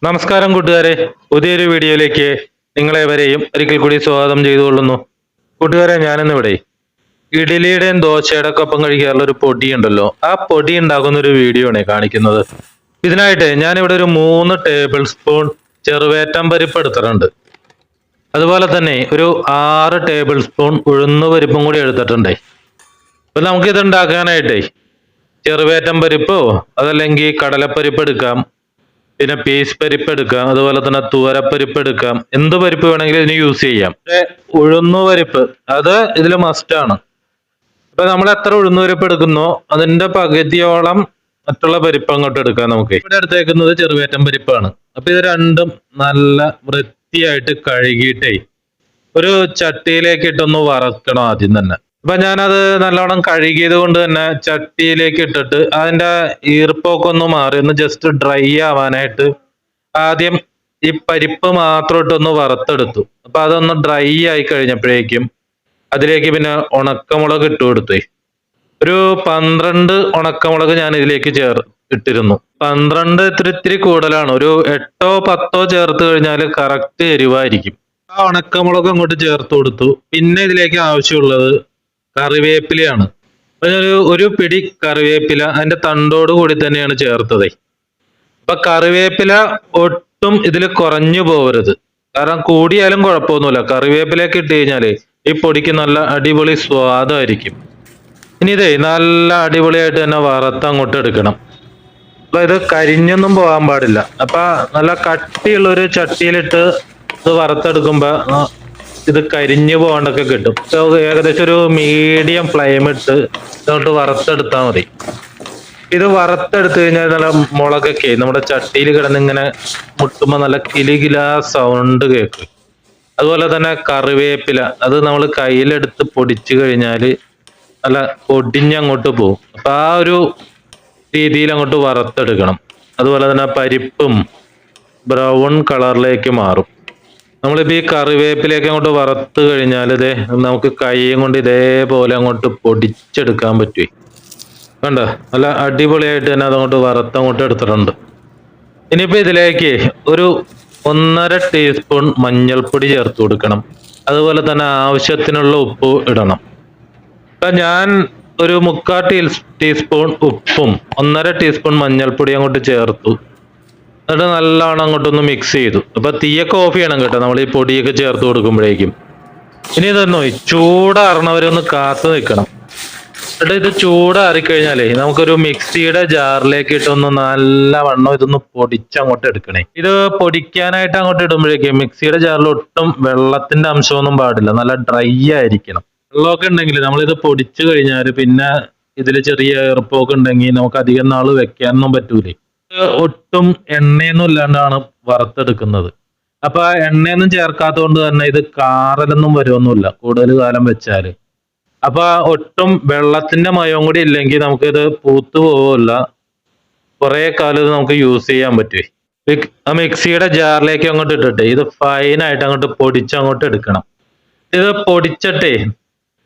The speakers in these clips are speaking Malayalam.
നമസ്കാരം കൂട്ടുകാരെ, പുതിയൊരു വീഡിയോയിലേക്ക് നിങ്ങളെവരെയും ഒരിക്കൽ കൂടി സ്വാഗതം ചെയ്തുകൊള്ളുന്നു. കൂട്ടുകാരെ, ഞാനിന്നിവിടെ ഇഡലിയുടെയും ദോശയുടെ ഒക്കെ ഒപ്പം കഴിക്കാറുള്ള ഒരു പൊടി ഉണ്ടല്ലോ, ആ പൊടി ഉണ്ടാക്കുന്ന ഒരു വീഡിയോ ആണ് കാണിക്കുന്നത്. ഇതിനായിട്ട് ഞാനിവിടെ ഒരു 3 ടേബിൾ സ്പൂൺ ചെറുവേറ്റം പരിപ്പ് എടുത്തിട്ടുണ്ട്. അതുപോലെ തന്നെ ഒരു 6 ടേബിൾ സ്പൂൺ ഉഴുന്ന് പരിപ്പും കൂടി എടുത്തിട്ടുണ്ട്. അപ്പൊ നമുക്കിത് ഉണ്ടാക്കാനായിട്ടേ ചെറുവേറ്റം പരിപ്പോ അതല്ലെങ്കിൽ കടലപ്പരിപ്പ് എടുക്കാം, പിന്നെ പീസ് പരിപ്പ് എടുക്കാം, അതുപോലെ തന്നെ തുവരപ്പരിപ്പ് എടുക്കാം. എന്ത് പരിപ്പ് വേണമെങ്കിലും ഇതിന് യൂസ് ചെയ്യാം. ഉഴുന്നു പരിപ്പ് അത് ഇതിൽ മസ്റ്റ് ആണ്. അപ്പൊ നമ്മൾ എത്ര ഉഴുന്നു പരിപ്പ് എടുക്കുന്നോ അതിന്റെ പകുതിയോളം മറ്റുള്ള പരിപ്പ് അങ്ങോട്ട് എടുക്കാം. നമുക്ക് ഇവിടെ എടുത്തേക്കുന്നത് ചെറുവേറ്റം പരിപ്പാണ്. അപ്പൊ ഇത് രണ്ടും നല്ല വൃത്തിയായിട്ട് കഴുകിയിട്ടേ ഒരു ചട്ടിയിലേക്ക് ഇട്ടൊന്ന് വറക്കണം ആദ്യം തന്നെ. അപ്പൊ ഞാനത് നല്ലോണം കഴുകിയത് കൊണ്ട് തന്നെ ചട്ടിയിലേക്ക് ഇട്ടിട്ട് അതിന്റെ ഈർപ്പൊക്കെ ഒന്ന് മാറി ഒന്ന് ജസ്റ്റ് ഡ്രൈ ആവാനായിട്ട് ആദ്യം ഈ പരിപ്പ് മാത്രം ഇട്ടൊന്ന് വറുത്തെടുത്തു. അപ്പൊ അതൊന്ന് ഡ്രൈ ആയി കഴിഞ്ഞപ്പോഴേക്കും അതിലേക്ക് പിന്നെ ഉണക്കമുളക് ഇട്ട് കൊടുത്തേ. ഒരു 12 ഉണക്കമുളക് ഞാൻ ഇതിലേക്ക് ഇട്ടിരുന്നു. 12 ഇത്തിരി കൂടുതലാണ്. ഒരു 8ഓ 10ഓ ചേർത്ത് കഴിഞ്ഞാൽ കറക്റ്റ് എരിവായിരിക്കും. ആ ഉണക്കമുളക് അങ്ങോട്ട് ചേർത്ത് കൊടുത്തു. പിന്നെ ഇതിലേക്ക് ആവശ്യമുള്ളത് കറിവേപ്പിലയാണ്. ഒരു പിടി കറിവേപ്പില അതിന്റെ തണ്ടോട് കൂടി തന്നെയാണ് ചേർത്തത്. അപ്പൊ കറിവേപ്പില ഒട്ടും ഇതിൽ കുറഞ്ഞു പോകരുത്, കാരണം കൂടിയാലും കുഴപ്പമൊന്നുമില്ല. കറിവേപ്പിലയൊക്കെ ഇട്ട് കഴിഞ്ഞാല് ഈ പൊടിക്ക് നല്ല അടിപൊളി സ്വാദായിരിക്കും. ഇനി ഇതേ നല്ല അടിപൊളിയായിട്ട് തന്നെ വറുത്ത് അങ്ങോട്ട് എടുക്കണം. അപ്പൊ ഇത് കരിഞ്ഞൊന്നും പോകാൻ പാടില്ല. അപ്പൊ നല്ല കട്ടിയുള്ള ഒരു ചട്ടിയിലിട്ട് ഇത് വറുത്തെടുക്കുമ്പോ ഇത് കരിഞ്ഞു പോകാണ്ടൊക്കെ കിട്ടും. ഏകദേശം ഒരു മീഡിയം ഫ്ലെയിം ഇട്ട് ഇതോട്ട് വറുത്തെടുത്താൽ മതി. ഇത് വറുത്തെടുത്തു കഴിഞ്ഞാൽ നല്ല മുളകൊക്കെ നമ്മുടെ ചട്ടിയിൽ കിടന്ന് ഇങ്ങനെ മുട്ടുമ്പോൾ നല്ല കിലുകിലാ സൗണ്ട് കേൾക്കും. അതുപോലെ തന്നെ കറിവേപ്പില അത് നമ്മൾ കയ്യിലെടുത്ത് പൊടിച്ചു കഴിഞ്ഞാല് നല്ല പൊടിഞ്ഞങ്ങോട്ട് പോകും. അപ്പൊ ആ ഒരു രീതിയിൽ അങ്ങോട്ട് വറുത്തെടുക്കണം. അതുപോലെ തന്നെ പരിപ്പും ബ്രൗൺ കളറിലേക്ക് മാറും. നമ്മളിപ്പോ ഈ കറിവേപ്പിലേക്ക് അങ്ങോട്ട് വറുത്ത് കഴിഞ്ഞാൽ ഇതേ നമുക്ക് കൈയും കൊണ്ട് ഇതേപോലെ അങ്ങോട്ട് പൊടിച്ചെടുക്കാൻ പറ്റും. കണ്ടോ, നല്ല അടിപൊളിയായിട്ട് തന്നെ അതങ്ങോട്ട് വറുത്തങ്ങോട്ട് എടുത്തിട്ടുണ്ട്. ഇനിയിപ്പോ ഇതിലേക്ക് ഒരു 1.5 ടീസ്പൂൺ മഞ്ഞൾപ്പൊടി ചേർത്ത് കൊടുക്കണം. അതുപോലെ തന്നെ ആവശ്യത്തിനുള്ള ഉപ്പ് ഇടണം. അപ്പൊ ഞാൻ ഒരു 3/4 ടീസ്പൂൺ ഉപ്പും 1.5 ടീസ്പൂൺ മഞ്ഞൾപ്പൊടി അങ്ങോട്ട് ചേർത്തു. എന്നിട്ട് നല്ലോണം അങ്ങോട്ടൊന്ന് മിക്സ് ചെയ്തു. അപ്പൊ തീയൊക്കെ ഓഫ് ചെയ്യണം കേട്ടോ, നമ്മൾ ഈ പൊടിയൊക്കെ ചേർത്ത് കൊടുക്കുമ്പോഴേക്കും. ഇനി ഇതൊന്നോ ചൂടാറണവരൊന്ന് കാത്തു നിൽക്കണം. എന്നിട്ട് ഇത് ചൂടാറിക്കഴിഞ്ഞാലേ നമുക്കൊരു മിക്സിയുടെ ജാറിലേക്ക് ഇട്ടൊന്ന് നല്ല വണ്ണം ഇതൊന്ന് പൊടിച്ചങ്ങോട്ട് എടുക്കണേ. ഇത് പൊടിക്കാനായിട്ട് അങ്ങോട്ട് ഇടുമ്പോഴേക്കും മിക്സിയുടെ ജാറിൽ ഒട്ടും വെള്ളത്തിന്റെ അംശമൊന്നും പാടില്ല, നല്ല ഡ്രൈ ആയിരിക്കണം. വെള്ളമൊക്കെ ഉണ്ടെങ്കിൽ നമ്മളിത് പൊടിച്ചു കഴിഞ്ഞാൽ പിന്നെ ഇതിൽ ചെറിയ ഈർപ്പമൊക്കെ ഉണ്ടെങ്കിൽ നമുക്ക് അധികം നാൾ വെക്കാനൊന്നും പറ്റൂലേ. ഒട്ടും എണ്ണയൊന്നും ഇല്ലാണ്ടാണ് വറുത്തെടുക്കുന്നത്. അപ്പൊ എണ്ണയൊന്നും ചേർക്കാത്തത് കൊണ്ട് തന്നെ ഇത് കാറലൊന്നും വരുമൊന്നുമില്ല കൂടുതൽ കാലം വെച്ചാല്. അപ്പൊ ഒട്ടും വെള്ളത്തിന്റെ മയവും കൂടി ഇല്ലെങ്കിൽ നമുക്കിത് പൂത്തു പോവില്ല, കുറെ കാലം ഇത് നമുക്ക് യൂസ് ചെയ്യാൻ പറ്റുമേ. ആ മിക്സിയുടെ ജാറിലേക്ക് അങ്ങോട്ട് ഇട്ടിട്ട് ഇത് ഫൈനായിട്ട് അങ്ങോട്ട് പൊടിച്ചങ്ങോട്ട് എടുക്കണം. ഇത് പൊടിച്ചിട്ടേ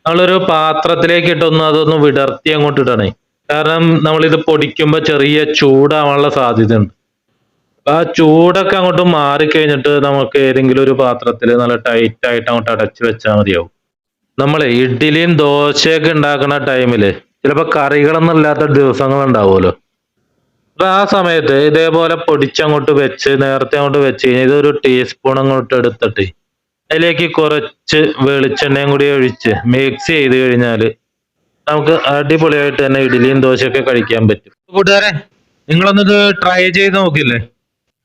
നമ്മളൊരു പാത്രത്തിലേക്ക് ഇട്ടൊന്ന് അതൊന്ന് വിടർത്തി അങ്ങോട്ട് ഇടണേ. കാരണം നമ്മളിത് പൊടിക്കുമ്പോൾ ചെറിയ ചൂടാവാനുള്ള സാധ്യത ഉണ്ട്. ആ ചൂടൊക്കെ അങ്ങോട്ട് മാറിക്കഴിഞ്ഞിട്ട് നമുക്ക് ഏതെങ്കിലും ഒരു പാത്രത്തിൽ നല്ല ടൈറ്റ് ആയിട്ട് അങ്ങോട്ട് അടച്ചു വെച്ചാൽ മതിയാവും. നമ്മളെ ഇഡ്ഡലിയും ദോശയൊക്കെ ഉണ്ടാക്കുന്ന ടൈമില് ചിലപ്പോൾ കറികളൊന്നും ഇല്ലാത്ത ദിവസങ്ങൾ ഉണ്ടാവുമല്ലോ. അപ്പൊ ആ സമയത്ത് ഇതേപോലെ പൊടിച്ചങ്ങോട്ട് വെച്ച് നേരത്തെ അങ്ങോട്ട് വെച്ച് കഴിഞ്ഞാൽ ഇതൊരു ടീസ്പൂൺ അങ്ങോട്ട് എടുത്തിട്ട് അതിലേക്ക് കുറച്ച് വെളിച്ചെണ്ണയും കൂടി ഒഴിച്ച് മിക്സ് ചെയ്ത് കഴിഞ്ഞാൽ നമുക്ക് അടിപൊളിയായിട്ട് തന്നെ ഇഡ്ഡലിയും ദോശയൊക്കെ കഴിക്കാൻ പറ്റും. കൂട്ടുകാരെ, നിങ്ങളൊന്നിത് ട്രൈ ചെയ്ത് നോക്കില്ലേ?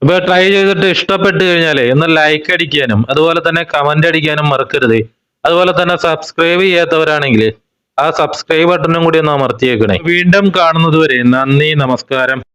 അപ്പൊ ട്രൈ ചെയ്തിട്ട് ഇഷ്ടപ്പെട്ട് കഴിഞ്ഞാലേ ഒന്ന് ലൈക്ക് അടിക്കാനും അതുപോലെ തന്നെ കമന്റ് അടിക്കാനും മറക്കരുത്. അതുപോലെ തന്നെ സബ്സ്ക്രൈബ് ചെയ്യാത്തവരാണെങ്കിൽ ആ സബ്സ്ക്രൈബ് ബട്ടണും കൂടി ഒന്ന് അമർത്തിയേക്കണേ. വീണ്ടും കാണുന്നത് വരെ നന്ദി, നമസ്കാരം.